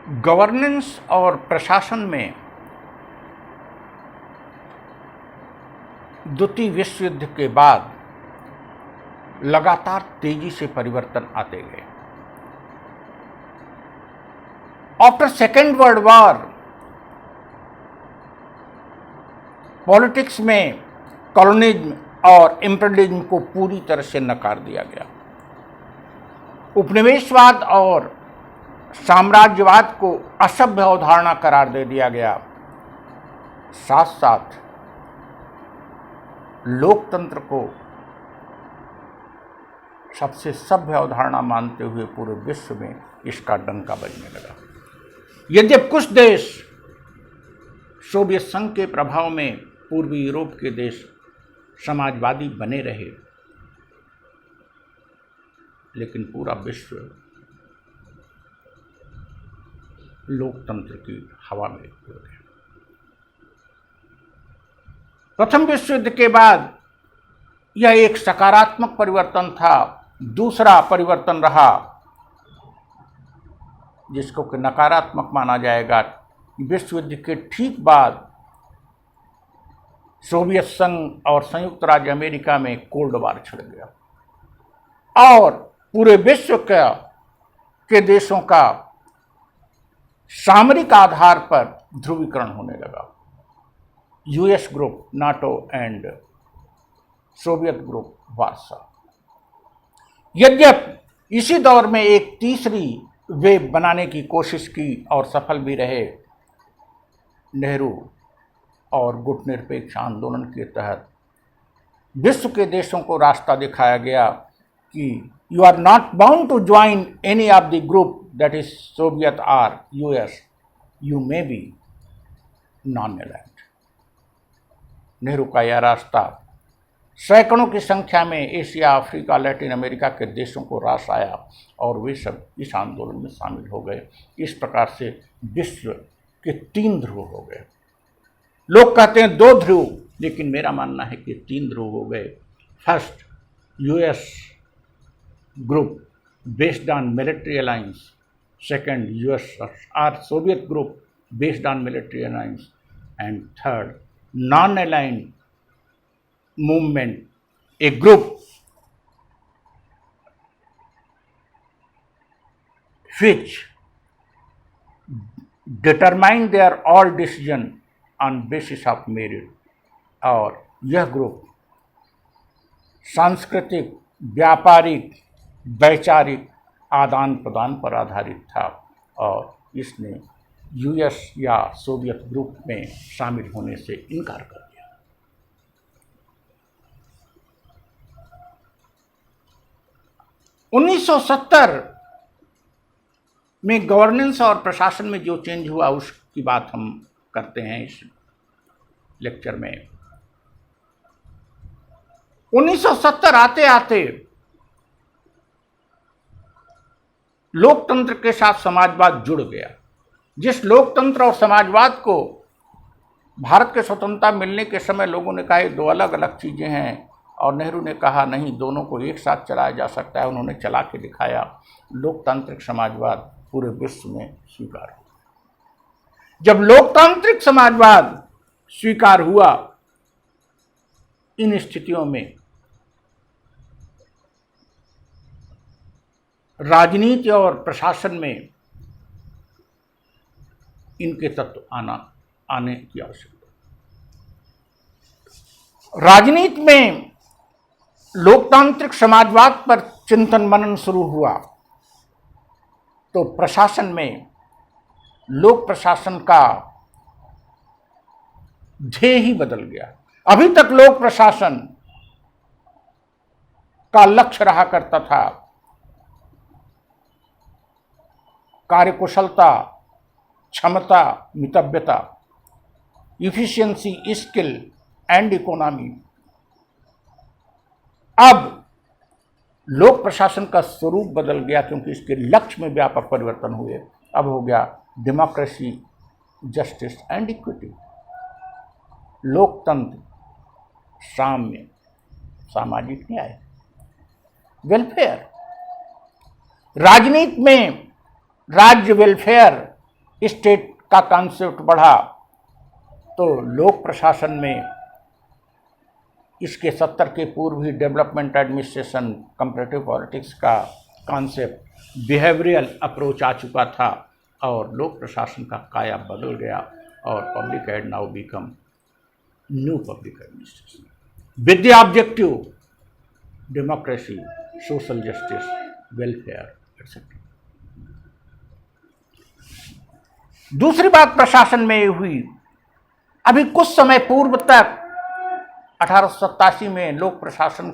Governance और प्रशासन में द्वितीय विश्व युद्ध के बाद लगातार तेजी से परिवर्तन आते गए। After second world war politics में कॉलोनिज्म और इंपीरियलिज्म को पूरी तरह से नकार दिया गया। उपनिवेशवाद और साम्राज्यवाद को असभ्य अवधारणा करार दे दिया गया। साथ साथ लोकतंत्र को सबसे सभ्य अवधारणा मानते हुए पूरे विश्व में इसका डंका बजने लगा। यद्यपि कुछ देश सोवियत संघ के प्रभाव में पूर्वी यूरोप के देश समाजवादी बने रहे, लेकिन पूरा विश्व लोकतंत्र की हवा में उड़ गया। प्रथम विश्व युद्ध के बाद यह एक सकारात्मक परिवर्तन था। दूसरा परिवर्तन रहा जिसको कि नकारात्मक माना जाएगा। विश्व युद्ध के ठीक बाद सोवियत संघ और संयुक्त राज्य अमेरिका में कोल्ड वॉर छिड़ गया और पूरे विश्व के देशों का सामरिक आधार पर ध्रुवीकरण होने लगा। US group, NATO and Soviet group Warsaw. यद्यपि इसी दौर में एक तीसरी वेव बनाने की कोशिश की और सफल भी रहे। नेहरू और गुटनिरपेक्ष आंदोलन के तहत विश्व के देशों को रास्ता दिखाया गया कि you are not bound to join any of the group that is Soviet और US, you may be non aligned. Nehru का यह रास्ता सैकड़ों की संख्या में एशिया, अफ्रीका, लैटिन अमेरिका के देशों को रास आया और वे सब इस आंदोलन में शामिल हो गए। इस प्रकार से विश्व के 3 ध्रुव हो गए। लोग कहते हैं 2 ध्रुव, लेकिन मेरा मानना है कि 3 ध्रुव हो गए। First, US group based on military alliance. Second, US और Soviet group based on military alliance. And third, non-aligned movement, a group which determine their all decision on basis of merit। और यह ग्रुप सांस्कृतिक, व्यापारिक, वैचारिक आदान प्रदान पर आधारित था और इसने यूएस या सोवियत ग्रुप में शामिल होने से इनकार कर दिया। उन्नीस 1970 में गवर्नेंस और प्रशासन में जो चेंज हुआ उसकी बात हम करते हैं इस लेक्चर में। 1970 आते आते लोकतंत्र के साथ समाजवाद जुड़ गया। जिस लोकतंत्र और समाजवाद को भारत के स्वतंत्रता मिलने के समय लोगों ने कहा ये 2 अलग अलग चीज़ें हैं, और नेहरू ने कहा नहीं, दोनों को एक साथ चलाया जा सकता है। उन्होंने चला के दिखाया। लोकतांत्रिक समाजवाद पूरे विश्व में स्वीकार हुआ। जब लोकतांत्रिक समाजवाद स्वीकार हुआ, इन स्थितियों में राजनीति और प्रशासन में इनके तत्व आने की आवश्यकता। राजनीति में लोकतांत्रिक समाजवाद पर चिंतन मनन शुरू हुआ तो प्रशासन में लोक प्रशासन का ध्येय ही बदल गया। अभी तक लोक प्रशासन का लक्ष्य रहा करता था कार्यकुशलता, क्षमता, मितव्यता, इफिशियंसी, स्किल एंड इकोनॉमी। अब लोक प्रशासन का स्वरूप बदल गया क्योंकि इसके लक्ष्य में व्यापक परिवर्तन हुए। अब हो गया डेमोक्रेसी, जस्टिस एंड इक्विटी। लोकतंत्र, साम्य, सामाजिक न्याय, वेलफेयर। राजनीति में राज्य वेलफेयर स्टेट का कॉन्सेप्ट बढ़ा तो लोक प्रशासन में इसके 70 के पूर्व ही डेवलपमेंट एडमिनिस्ट्रेशन, कंपैरेटिव पॉलिटिक्स का कॉन्सेप्ट, बिहेवियरल अप्रोच आ चुका था और लोक प्रशासन का काया बदल गया और public had now become new public administration with the objective democracy, social justice, welfare etcetera. दूसरी बात प्रशासन में हुई, अभी कुछ समय पूर्व तक 1887 में लोक प्रशासन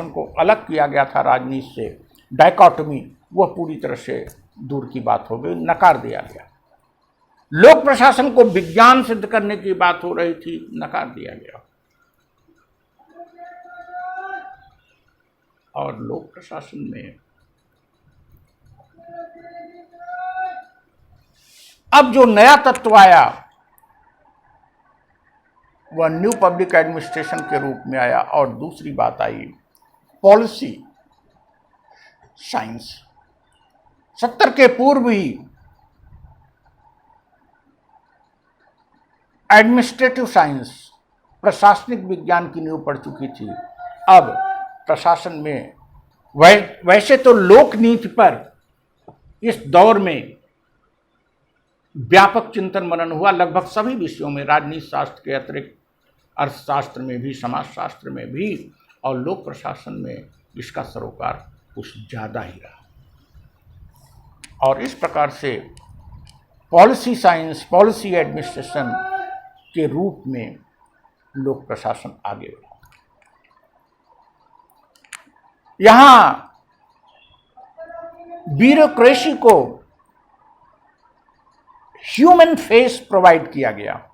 को अलग किया गया था राजनीति से, डायकॉटमी, वह पूरी तरह से दूर की बात हो गई, नकार दिया गया। लोक प्रशासन को विज्ञान सिद्ध करने की बात हो रही थी, नकार दिया गया। और लोक प्रशासन में अब जो नया तत्व आया वह न्यू पब्लिक एडमिनिस्ट्रेशन के रूप में आया। और दूसरी बात आई पॉलिसी साइंस। 70 के पूर्व ही एडमिनिस्ट्रेटिव साइंस, प्रशासनिक विज्ञान की नींव पड़ चुकी थी। अब प्रशासन में वैसे तो लोक नीति पर इस दौर में व्यापक चिंतन मनन हुआ, लगभग सभी विषयों में, राजनीति शास्त्र के अतिरिक्त अर्थशास्त्र में भी, समाजशास्त्र में भी, और लोक प्रशासन में इसका सरोकार कुछ ज़्यादा ही रहा। और इस प्रकार से पॉलिसी साइंस, पॉलिसी एडमिनिस्ट्रेशन के रूप में लोक प्रशासन आगे बढ़ा। यहां ब्यूरोक्रेसी को ह्यूमन फेस प्रोवाइड किया गया,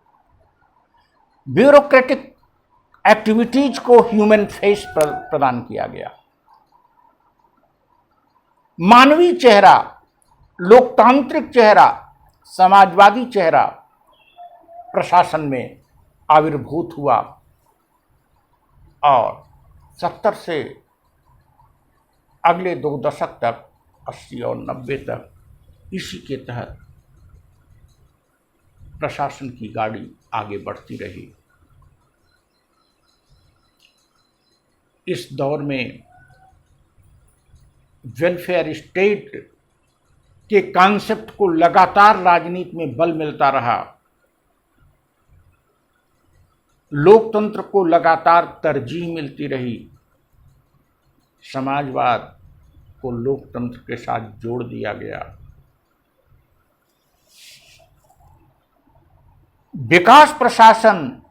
ब्यूरोक्रेटिक एक्टिविटीज को ह्यूमन फेस प्रदान किया गया। मानवीय चेहरा, लोकतांत्रिक चेहरा, समाजवादी चेहरा प्रशासन में आविर्भूत हुआ। और 70 से अगले 2 दशक तक, 80 और 90 तक, इसी के तहत प्रशासन की गाड़ी आगे बढ़ती रही। इस दौर में वेलफेयर स्टेट के कॉन्सेप्ट को लगातार राजनीति में बल मिलता रहा, लोकतंत्र को लगातार तरजीह मिलती रही, समाजवाद को लोकतंत्र के साथ जोड़ दिया गया। विकास प्रशासन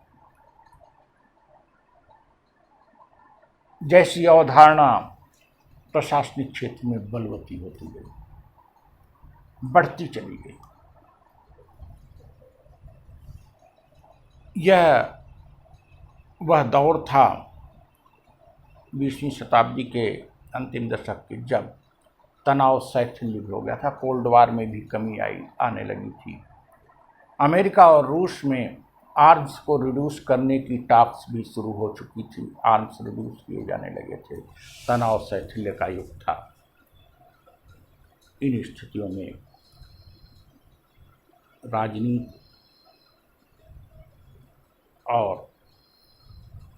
जैसी अवधारणा प्रशासनिक क्षेत्र में बलवती होती गई, बढ़ती चली गई। यह वह दौर था 20वीं शताब्दी के अंतिम दशक के, जब तनाव शैथिल्य हो गया था, कोल्ड वार में भी कमी आने लगी थी। अमेरिका और रूस में आर्म्स को रिड्यूस करने की टॉक्स भी शुरू हो चुकी थी, आर्म्स रिड्यूस किए जाने लगे थे, तनाव शैथिल्य का युग था। इन स्थितियों में राजनीति और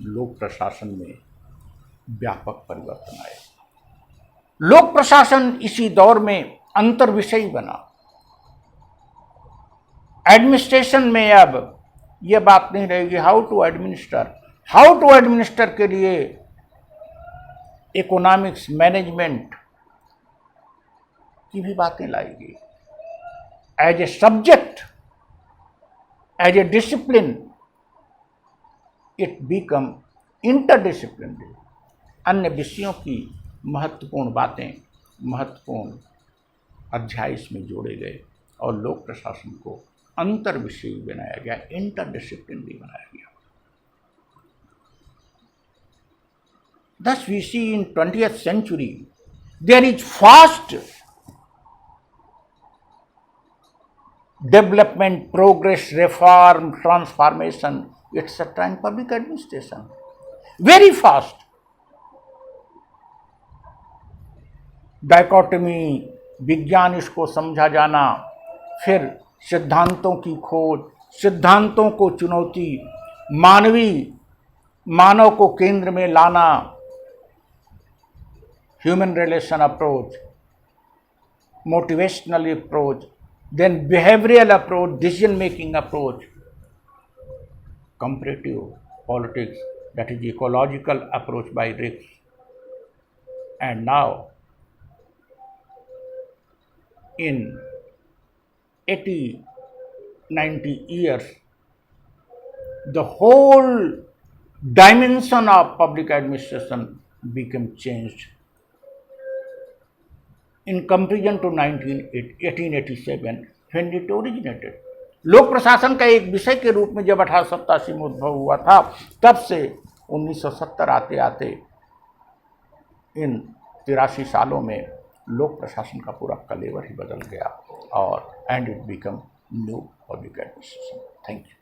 लोक प्रशासन में व्यापक परिवर्तन आए। लोक प्रशासन इसी दौर में अंतर विषय बना। एडमिनिस्ट्रेशन में अब यह बात नहीं रहेगी हाउ टू एडमिनिस्टर के लिए इकोनॉमिक्स, मैनेजमेंट की भी बातें लाएगी। As a subject, as a discipline, it become interdisciplinary. अन्य विषयों की महत्वपूर्ण बातें, महत्वपूर्ण अध्याय इसमें जोड़े गए और लोक प्रशासन को अंतर विषय बनाया गया, इंटरडिसिप्लिनरी बनाया गया। Thus we see in 20th century there is fast development, progress, reform, transformation, etc. in public administration. Very fast. Dichotomy, विज्ञान इसको समझा जाना, फिर सिद्धांतों की खोज, सिद्धांतों को चुनौती, मानव को केंद्र में लाना, human relation approach, motivational approach, then behavioral approach, decision making approach, comparative politics, that is ecological approach by Ricks. And now in 80-90 years, the whole dimension of public administration became changed. In comparison to 1887 when it originated. लोक प्रशासन का एक विषय के रूप में जब 1887 में उद्भव हुआ था, तब से 1970 आते आते इन 83 सालों में लोक प्रशासन का पूरा कलेवर ही बदल गया और and it become new public administration. Thank you.